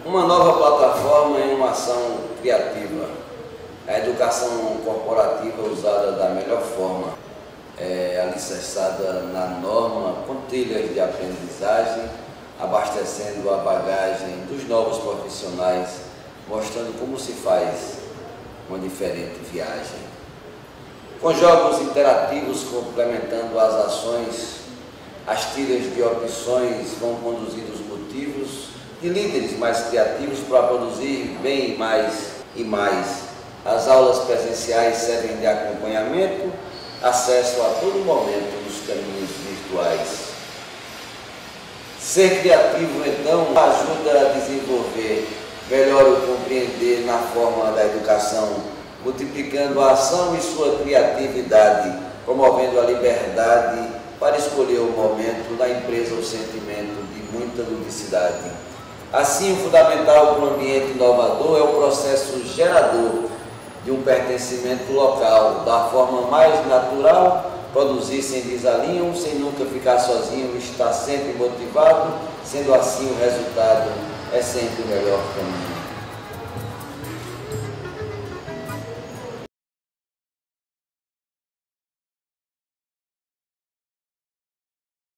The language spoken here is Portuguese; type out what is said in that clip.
Uma nova plataforma em uma ação criativa. A educação corporativa usada da melhor forma, alicerçada na norma, com trilhas de aprendizagem, abastecendo a bagagem dos novos profissionais, mostrando como se faz uma diferente viagem. Com jogos interativos complementando as ações, as trilhas de opções vão conduzir os motivos de líderes mais criativos para produzir bem mais e mais. As aulas presenciais servem de acompanhamento, acesso a todo momento nos caminhos virtuais. Ser criativo, então, ajuda a desenvolver melhor o compreender na forma da educação, multiplicando a ação e sua criatividade, promovendo a liberdade para escolher o momento da empresa, o sentimento de muita ludicidade. Assim, o fundamental para um ambiente inovador é o processo gerador de um pertencimento local, da forma mais natural, produzir sem desalinho, sem nunca ficar sozinho, estar sempre motivado, sendo assim o resultado é sempre o melhor caminho.